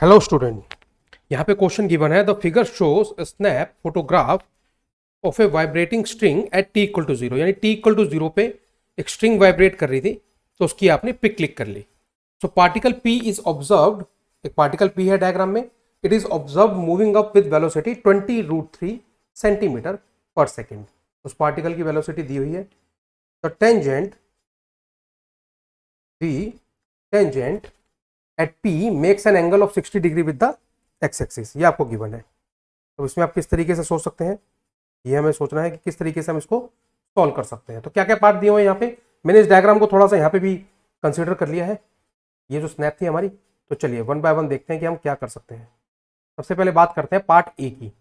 Hello student, यहाँ पे question given है the figure shows snap photograph of a vibrating string at T equal to zero, यानी T equal to zero पे एक string vibrate कर रही थी तो उसकी आपने पिक क्लिक कर ली। So particle P is observed, एक पार्टिकल पी है डायग्राम में, it is observe moving up with velocity 20√3 centimetre पर सेकेंड। उस पार्टिकल की वेलोसिटी दी हुई है। The tangent at P makes an angle of 60 degree with the x axis, ये आपको गिवन है। तो इसमें आप किस तरीके से सोच सकते हैं, ये हमें सोचना है कि किस तरीके से हम इसको सॉल्व कर सकते हैं। तो क्या क्या पार्ट दिए हुए हैं यहाँ पे, मैंने इस डायग्राम को थोड़ा सा यहाँ पे भी कंसिडर कर लिया है, ये जो स्नैप थी हमारी। तो चलिए वन बाय वन देखते हैं कि हम क्या कर सकते हैं। सबसे पहले बात करते हैं पार्ट ए की।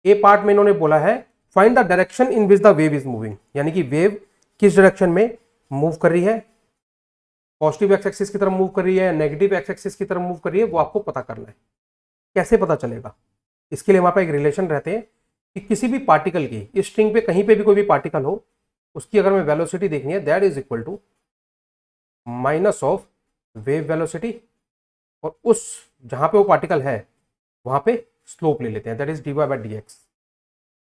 ए पार्ट में इन्होंने बोला है find the direction in which the wave is moving, यानी कि वेव किस डायरेक्शन में मूव कर रही है, पॉजिटिव एक्स एक्सिस की तरफ मूव कर रही है, नेगेटिव एक्स एक्सिस की तरफ मूव कर रही है, वो आपको पता करना है। कैसे पता चलेगा, इसके लिए हमारे पास एक रिलेशन रहते हैं कि किसी भी पार्टिकल की, इस स्ट्रिंग पे कहीं पे भी कोई भी पार्टिकल हो, उसकी अगर मैं वेलोसिटी देखनी है that is equal to minus of wave velocity, और उस जहां पे वो पार्टिकल है वहां पे स्लोप ले लेते हैं, that is dy by D x.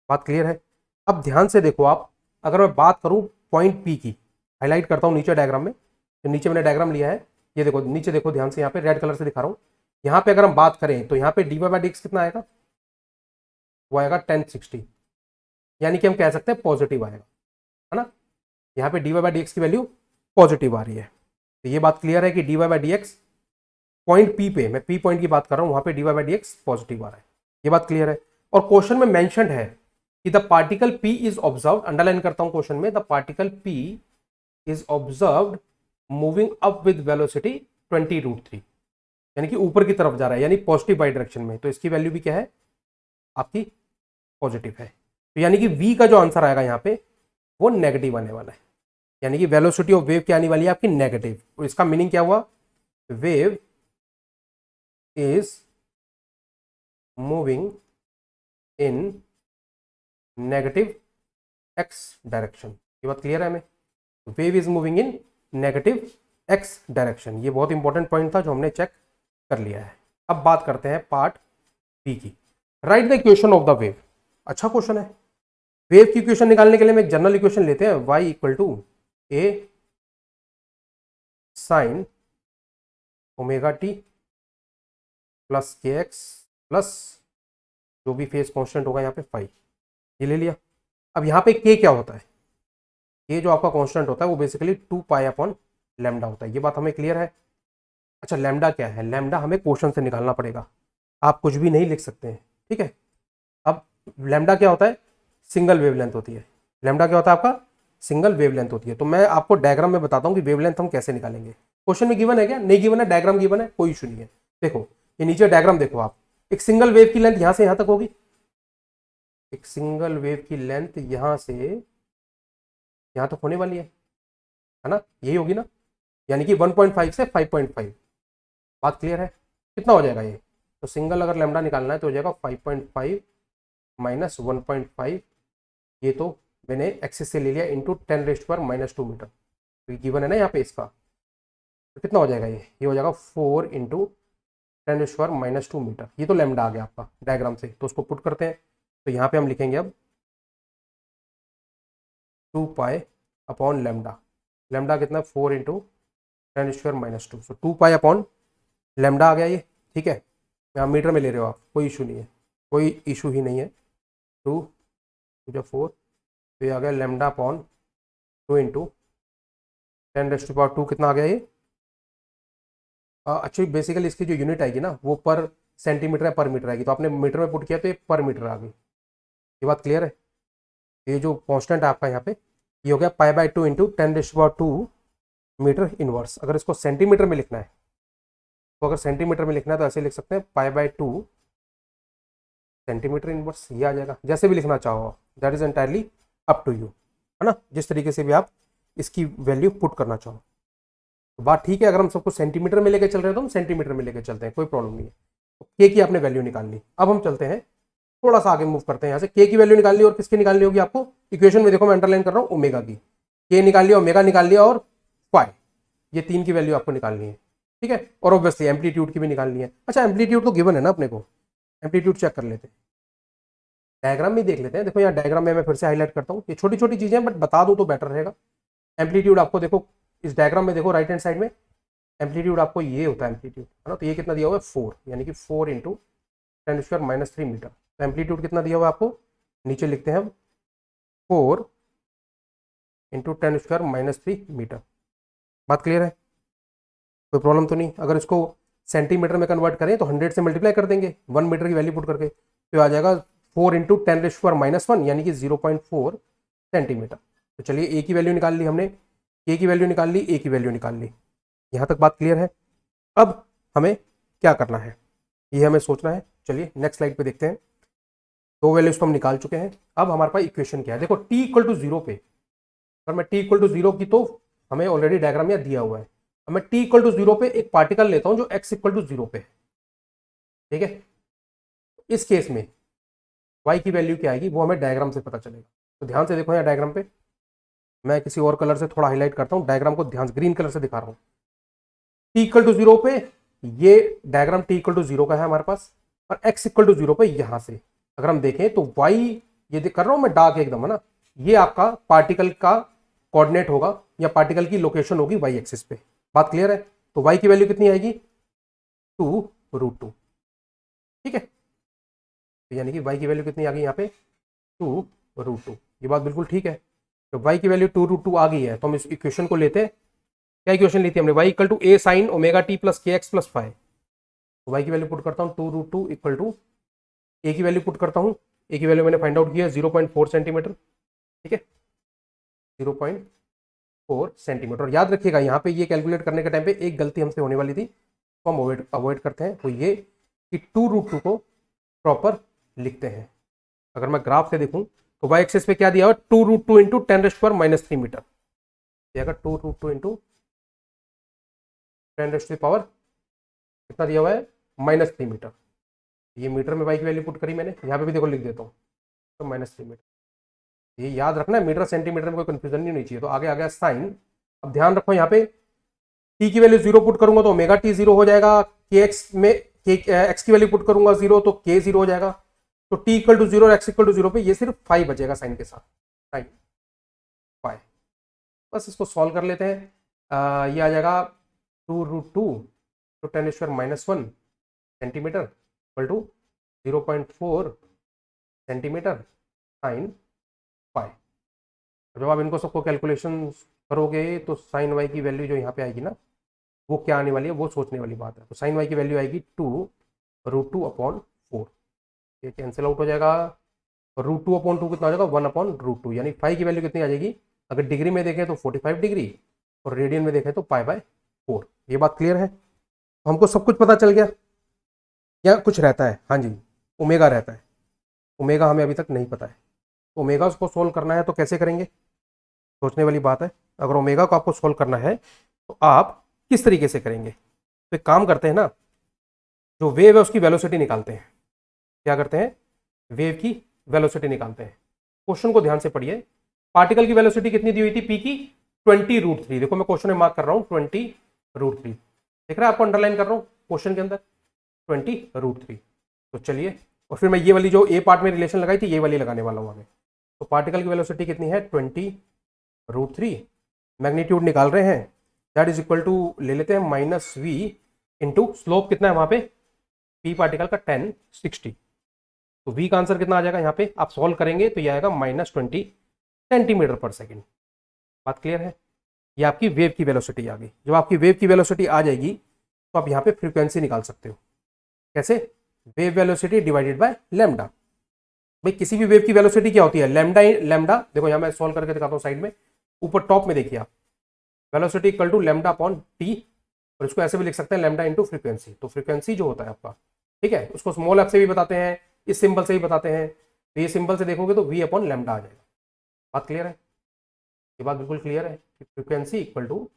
बात क्लियर है। अब ध्यान से देखो आप, अगर मैं बात करूं पॉइंट पी की, हाईलाइट करता हूं नीचे डायग्राम में, तो नीचे मैंने डायग्राम लिया है, ये देखो नीचे देखो ध्यान से, यहाँ पे रेड कलर से दिखा रहा हूँ। यहाँ पे अगर हम बात करें तो यहाँ पे dy बाई डी एक्स कितना आएगा, वो आएगा 1060, यानी कि हम कह सकते हैं पॉजिटिव आएगा, है ना। यहाँ पे dy बाई डी एक्स की वैल्यू पॉजिटिव आ रही है। तो ये बात क्लियर है कि dy by D x point P पे, मैं पी पॉइंट की बात कर रहा हूँ, वहाँ पे dy by D X positive आ रहा है, ये बात क्लियर है। और क्वेश्चन में मैंशनड है कि the particle P is observe, underline करता हूँ क्वेश्चन में, the particle P is observed moving up with velocity 20√3, यानी कि ऊपर की तरफ जा रहा है, यानी पॉजिटिव बाई डायरेक्शन में। तो इसकी वैल्यू भी क्या है आपकी, पॉजिटिव है। तो यानी कि v का जो आंसर आएगा यहाँ पे वो नेगेटिव आने वाला है, यानी कि वेलोसिटी ऑफ वेव क्या आने वाली है आपकी, नेगेटिव। तो इसका मीनिंग क्या हुआ, wave is moving in negative x direction. ये बात क्लियर है हमें, wave is moving in negative x direction. ये बहुत इंपॉर्टेंट पॉइंट था जो हमने चेक कर लिया है। अब बात करते हैं पार्ट बी की। Right the equation of the wave. अच्छा क्वेश्चन है। वेव की इक्वेशन निकालने के लिए हम एक जनरल इक्वेशन लेते हैं, y equal to A sine omega T plus K X plus जो भी फेस कांस्टेंट होगा यहाँ पे फाई, ये ले लिया। अब यहाँ पे k क्या होता है, ये जो आपका कांस्टेंट होता है वो बेसिकली 2 पाई अपॉन लैम्डा होता है, ये बात हमें क्लियर है। अच्छा लैम्डा क्या है, लैम्डा हमें क्वेश्चन से निकालना पड़ेगा, आप कुछ भी नहीं लिख सकते हैं, ठीक है। अब लैम्डा क्या होता है, सिंगल वेवलेंथ होती है। लैम्डा क्या होता है आपका, सिंगल वेवलेंथ होती है। तो मैं आपको डायग्राम में बताता हूँ कि वेवलेंथ हम कैसे निकालेंगे। क्वेश्चन में गिवन है क्या, नहीं गिवन है, डायग्राम गिवन है, कोई इशू नहीं है। देखो ये नीचे डायग्राम देखो आप, एक सिंगल वेव की लेंथ यहाँ से यहाँ तक होगी, एक सिंगल वेव की लेंथ यहाँ से यहाँ तक होने वाली है ना, यही होगी ना, यानी कि 1.5 से 5.5। बात क्लियर है, कितना हो जाएगा ये, तो सिंगल अगर लैम्डा निकालना है तो हो जाएगा 5.5 माइनस 1.5, ये तो मैंने एक्सिस से ले लिया, इंटू 10⁻⁻² मीटर। तो ये गिवन है ना यहाँ पे इसका, तो कितना हो जाएगा ये हो जाएगा 4 इंटू 10⁻⁻² मीटर। ये तो लैम्डा आ गया आपका डायग्राम से, तो उसको पुट करते हैं। तो यहाँ पे हम लिखेंगे अब 2 पाई अपॉन लैम्डा, लैम्डा कितना 4 इंटू 10⁻², सो 2 पाई अपॉन लैम्डा आ गया ये, ठीक है। यहाँ मीटर में ले रहे हो आप, कोई इशू नहीं है, कोई इशू ही नहीं है। 2 जो 4, तो ये आ गया लैम्डा अपॉन 2 इंटू 10⁻², कितना आ गया ये, एक्चुअली बेसिकली इसकी जो यूनिट आएगी ना वो पर सेंटीमीटर है, पर मीटर आएगी, तो आपने मीटर में पुट किया तो ये पर मीटर आ गई, ये बात क्लियर है। ये जो कांस्टेंट है आपका यहाँ पे ये हो गया π/2 इंटू 10⁻² मीटर इनवर्स। अगर इसको सेंटीमीटर में लिखना है, तो अगर सेंटीमीटर में लिखना है तो ऐसे लिख सकते हैं π/2 सेंटीमीटर इनवर्स, ये आ जाएगा। जैसे भी लिखना चाहो that is entirely up to you, है ना, जिस तरीके से भी आप इसकी वैल्यू पुट करना चाहो। तो बात ठीक है, अगर हम सबको सेंटीमीटर में लेके चल रहे हैं तो हम सेंटीमीटर में लेके चलते हैं, कोई प्रॉब्लम नहीं है। तो के की आपने वैल्यू निकाल ली। अब हम चलते हैं थोड़ा सा आगे मूव करते हैं, यहाँ से के की वैल्यू निकाल ली, और किसकी निकालनी होगी आपको, इक्वेशन में देखो मैं अंडरलाइन कर रहा हूँ, ओमेगा की, के निकाल लिया, ओमेगा निकाल लिया और फाई, ये तीन की वैल्यू आपको निकालनी है। ठीक है, और ऑब्वियसली एम्पलीट्यूड की भी निकालनी है। अच्छा एम्पलीट्यूड तो गिवन है ना अपने को, एम्पलीट्यूड चेक कर लेते हैं, डायग्राम में देख लेते हैं। देखो यहाँ डायग्राम में मैं फिर से हाईलाइट करता हूँ, ये छोटी छोटी चीजें बट बता दूं तो बेटर रहेगा। एम्पलीट्यूड आपको देखो इस डायग्राम में देखो राइट हैंड साइड में, एम्पलीट्यूड आपको ये होता है एम्पलीट्यूड, है ना। तो ये कितना दिया हुआ है 4, यानी कि 4 इंटू 10⁻³ मीटर। तो एम्पलीट्यूड कितना दिया हुआ है आपको, नीचे लिखते हैं हम 4 इंटू 10⁻³ मीटर। बात क्लियर है, कोई प्रॉब्लम तो नहीं। अगर इसको सेंटीमीटर में कन्वर्ट करें तो 100 से मल्टीप्लाई कर देंगे 1 मीटर की वैल्यू पुट करके, तो आ जाएगा 4 इंटू 10⁻⁻1 यानी कि 0.4 सेंटीमीटर। तो चलिए ए की वैल्यू निकाल ली हमने, ए की वैल्यू निकाल ली, ए की वैल्यू निकाल ली, यहाँ तक बात क्लियर है। अब हमें क्या करना है ये हमें सोचना है। चलिए नेक्स्ट स्लाइड पे देखते हैं। दो वैल्यूज तो हम निकाल चुके हैं, अब हमारे पास इक्वेशन क्या है। देखो t इक्वल टू 0 पे, अगर मैं t इक्वल टू 0 की, तो हमें ऑलरेडी डायग्राम यहाँ दिया हुआ है। अब मैं t इक्वल टू 0 पे एक पार्टिकल लेता हूं जो x इक्वल टू 0 पे है, ठीक है। इस केस में y की वैल्यू क्या आएगी वो हमें डायग्राम से पता चलेगा। तो ध्यान से देखो यहाँ डायग्राम पे, मैं किसी और कलर से थोड़ा हाईलाइट करता हूँ, डायग्राम को ध्यान से ग्रीन कलर से दिखा रहा हूँ। t इक्वल टू 0 पे ये डायग्राम t इक्वल टू 0 का है हमारे पास, और x इक्वल टू 0 पे यहां से अगर हम देखें तो y, ये कर रहा हूं मैं डार्क एकदम, है ना, ये आपका पार्टिकल का कोऑर्डिनेट होगा या पार्टिकल की लोकेशन होगी y एक्सिस पे। बात क्लियर है। तो y की वैल्यू कितनी आएगी 2√2, ठीक है। तो यानी कि y की वैल्यू कितनी आ गई यहाँ पे 2√2, ये बात बिल्कुल ठीक है। तो y की वैल्यू 2√2 आ गई है, तो हम इस इक्वेशन को लेते हैं। क्या इक्वेशन ली थी हमने, y equal to a sine omega t plus kx plus five. तो y की वैल्यू पुट करता हूँ 2√2 इक्वल टू a की वैल्यू पुट करता हूँ, a की वैल्यू मैंने फाइंड आउट किया 0.4 सेंटीमीटर, ठीक है, 0.4 सेंटीमीटर। और याद रखिएगा यहाँ पे ये कैलकुलेट करने के टाइम पे एक गलती हमसे होने वाली थी, तो हम अवॉइड करते हैं, तो ये कि 2√2 को प्रॉपर लिखते हैं। अगर मैं ग्राफ से देखूं तो y एक्सिस पे क्या दिया हुआ 2√2 इंटू 10⁻³ मीटर, अगर 2√2 इंटू 10⁻³ कितना दिया हुआ है -3 मीटर। ये मीटर में y की वैल्यू पुट करी मैंने, यहाँ पे भी देखो लिख देता हूँ तो -3 मीटर। ये याद रखना है, मीटर सेंटीमीटर में कोई कंफ्यूजन नहीं होनी चाहिए। तो आगे आ गया साइन। अब ध्यान रखो यहाँ पे t की वैल्यू 0 पुट करूंगा तो ओमेगा t 0 हो जाएगा, kx में x की वैल्यू पुट करूंगा 0 तो k 0 हो जाएगा। तो t इक्वल टू 0 और x इक्वल टू 0 पे ये सिर्फ 5 बचेगा साइन के साथ, साइन 5। बस इसको सॉल्व कर लेते हैं। ये आ जाएगा 2√2 तो 10⁻⁻1 centimetre equal to 0.4 centimetre sine 5। जब आप इनको सबको कैलकुलेशन करोगे तो साइन y की वैल्यू जो यहाँ पे आएगी ना, वो क्या आने वाली है वो सोचने वाली बात है। तो साइन y की वैल्यू आएगी 2√2/4, ये कैंसिल आउट हो जाएगा। √2/2 कितना हो जाएगा 1/√2, यानी 5 की वैल्यू कितनी आ जाएगी, अगर डिग्री में देखें तो 45 डिग्री और रेडियन में देखें तो π/4। ये बात क्लियर है, हमको सब कुछ पता चल गया। या कुछ रहता है, हाँ जी ओमेगा रहता है, ओमेगा हमें अभी तक नहीं पता है। ओमेगा को सोल्व करना है तो कैसे करेंगे, सोचने वाली बात है। अगर ओमेगा को आपको सोल्व करना है तो आप किस तरीके से करेंगे, तो एक काम करते हैं ना, जो वेव है उसकी वेलोसिटी निकालते हैं। क्या करते हैं, वेव की वेलोसिटी निकालते हैं। क्वेश्चन को ध्यान से पढ़िए, पार्टिकल की वेलोसिटी कितनी दी हुई थी पी की 20√3। देखो मैं क्वेश्चन में मार्क कर रहा हूँ 20√3, देख रहा है आपको, अंडरलाइन कर रहा हूँ क्वेश्चन के अंदर 20√3। तो चलिए, और फिर मैं ये वाली जो ए पार्ट में रिलेशन लगाई थी ये वाली लगाने वाला हूँ आगे। तो पार्टिकल की वेलोसिटी कितनी है 20√3, मैग्नीट्यूड निकाल रहे हैं, दैट इज इक्वल टू ले लेते हैं -v इंटू स्लोप कितना है वहां पे पी पार्टिकल का 1060। तो v का आंसर कितना आ जाएगा यहाँ पे, आप सॉल्व करेंगे तो ये आएगा -20 सेंटीमीटर पर सेकेंड। बात क्लियर है, ये आपकी वेव की वेलोसिटी आ गई। जब आपकी वेव की वेलोसिटी आ जाएगी तो आप यहाँ पे फ्रीक्वेंसी निकाल सकते हो। कैसे, wave velocity divided by lambda. भाई किसी भी वेव की वेलोसिटी क्या होती है, लैम्डा। देखो यहाँ मैं सॉल्व करके दिखाता हूँ साइड में, ऊपर टॉप में देखिए आप, velocity equal to lambda upon T, और इसको ऐसे भी लिख सकते हैं लैम्डा इंटू फ्रीक्वेंसी। तो फ्रीक्वेंसी जो होता है आपका, ठीक है, उसको स्मॉल एफ से भी बताते हैं, इस सिंबल से भी बताते हैं। तो ये सिंबल से देखोगे तो v अपॉन लैम्डा आ जाएगा। बात क्लियर है, ये बात बिल्कुल क्लियर है कि frequency equal to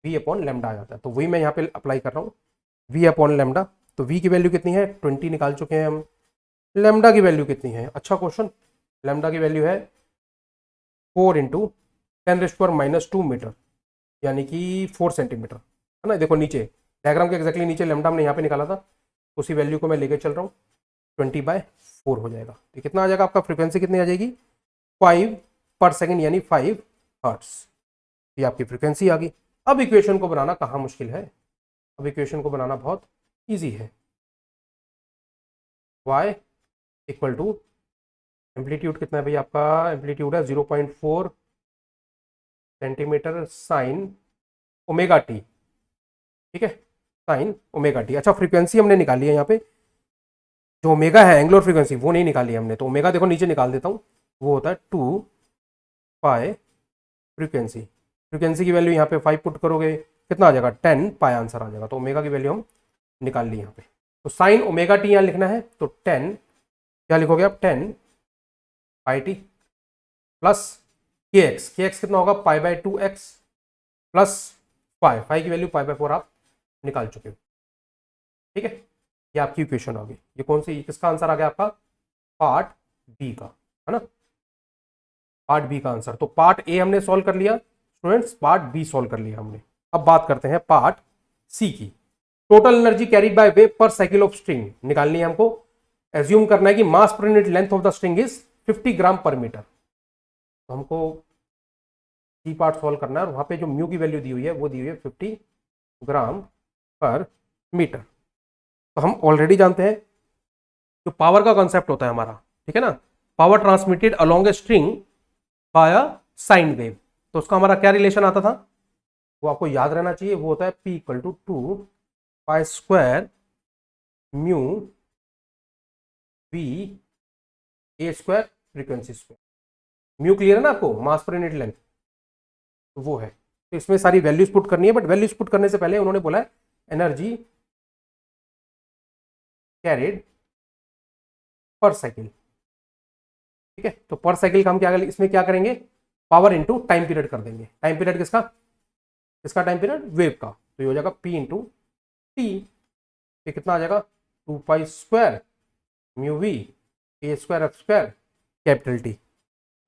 v upon lambda आ जाता है। तो वही मैं यहाँ पे अप्लाई कर रहा हूँ, v अपॉन लैम्डा। तो v की वैल्यू कितनी है 20 निकाल चुके हैं हम, लैम्डा की वैल्यू कितनी है, अच्छा क्वेश्चन, लैम्डा की वैल्यू है 4 इंटू 10⁻² मीटर, यानी कि 4 सेंटीमीटर, है ना। देखो नीचे डायग्राम के एक्जैक्टली नीचे लैम्डा हमने यहाँ पे निकाला था, उसी वैल्यू को मैं लेके चल रहा हूँ, 20/4 हो जाएगा। तो कितना आ जाएगा आपका, फ्रीक्वेंसी कितनी आ जाएगी, 5 पर सेकेंड यानी 5 हर्ट्स। ये आपकी फ्रीक्वेंसी आ गई। अब इक्वेशन को बनाना कहाँ मुश्किल है, अब इक्वेशन को बनाना बहुत ईजी है। y इक्वल टू एम्पलीट्यूड कितना है भाई आपका, एम्पलीट्यूड है 0.4 सेंटीमीटर साइन ओमेगा टी, ठीक है, साइन ओमेगा टी। अच्छा फ्रीक्वेंसी हमने निकाली है यहाँ पे, जो ओमेगा है एंगुलर फ्रीक्वेंसी वो नहीं निकाली हमने, तो ओमेगा देखो नीचे निकाल देता हूँ, वो होता है 2 पाई फ्रीक्वेंसी। फ्रीक्वेंसी की वैल्यू यहाँ पे 5 पुट करोगे कितना आ जाएगा, 10 पाई आंसर आ जाएगा। तो ओमेगा की वैल्यू हम निकाल ली यहाँ पे। तो साइन ओमेगा टी यहाँ लिखना है, तो 10 क्या लिखोगे आप, 10 pi T plus K x, के एक्स कितना होगा, π/2x प्लस फाइव, फाइव की वैल्यू π/4 आप निकाल चुके हो, ठीक है। ये आपकी इक्वेशन आ गई। ये कौन सी, किसका आंसर आ गया आपका, पार्ट बी का, है ना, पार्ट बी का आंसर। तो पार्ट ए हमने सॉल्व कर लिया स्टूडेंट्स, पार्ट बी सॉल्व कर लिया हमने। अब बात करते हैं पार्ट सी की। Total energy carried by wave per cycle of string निकालनी है हमको। एज्यूम करना है कि mass per unit length of the string is 50 gram per metre. तो हमको सी पार्ट सॉल्व करना है, और वहां पे जो म्यू की वैल्यू दी हुई है वो दी हुई है 50 ग्राम पर मीटर। तो हम ऑलरेडी जानते हैं जो पावर का कॉन्सेप्ट होता है हमारा, ठीक है ना, power transmitted along a string by a sine wave. तो उसका हमारा क्या रिलेशन आता था, वो आपको याद रहना चाहिए, वो होता है P equal to 2 pi square mu V A square frequency square. Mu clear है ना आपको, मास पर यूनिट लेंथ, तो वो है। तो इसमें सारी वैल्यूज पुट करनी है, बट वैल्यूज पुट करने से पहले उन्होंने बोला है एनर्जी कैरिड पर साइकिल, ठीक है। तो पर साइकिल का हम क्या, इसमें क्या करेंगे, पावर इंटू टाइम पीरियड कर देंगे। टाइम पीरियड किसका, किसका टाइम पीरियड, वेव का। तो ये हो जाएगा P इंटू टी, ये कितना आ जाएगा, 2 pi square mu V A square F square capital T.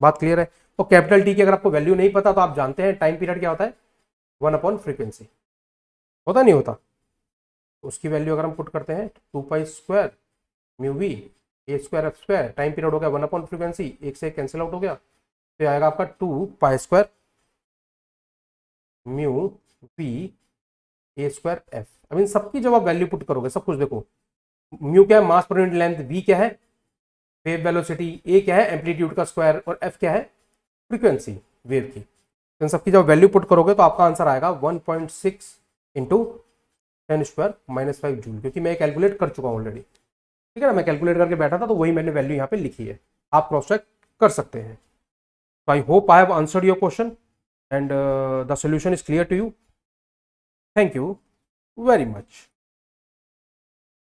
बात क्लियर है। तो कैपिटल टी की अगर आपको वैल्यू नहीं पता तो आप जानते हैं टाइम पीरियड क्या होता है, 1 फ्रीक्वेंसी, होता नहीं होता। उसकी वैल्यू अगर हम पुट करते हैं 2 pi square mu V A square F square, time period हो गया 1 फ्रीक्वेंसी, एक से कैंसिल आउट हो गया, तो आएगा आपका 2 pi square mu V A square F. अब इन सबकी जब आप वैल्यू पुट करोगे, सब कुछ देखो, म्यू क्या है, मास पर यूनिट लेंथ, वी क्या है, वेव वेलोसिटी, ए क्या है, एम्पलीट्यूड का स्क्वायर, और एफ क्या है, फ्रीक्वेंसी वेव की। इन सबकी जब वैल्यू पुट करोगे तो आपका आंसर आएगा 1.6 इंटू 10⁻⁵ जूल, क्योंकि मैं कैलकुलेट कर चुका हूँ ऑलरेडी, ठीक है ना, मैं कैलकुलेट करके बैठा था, तो वही मैंने वैल्यू यहाँ पे लिखी है, आप क्रॉस चेक कर सकते हैं। तो I hope I have answered your question and the solution is clear to you. Thank you very much.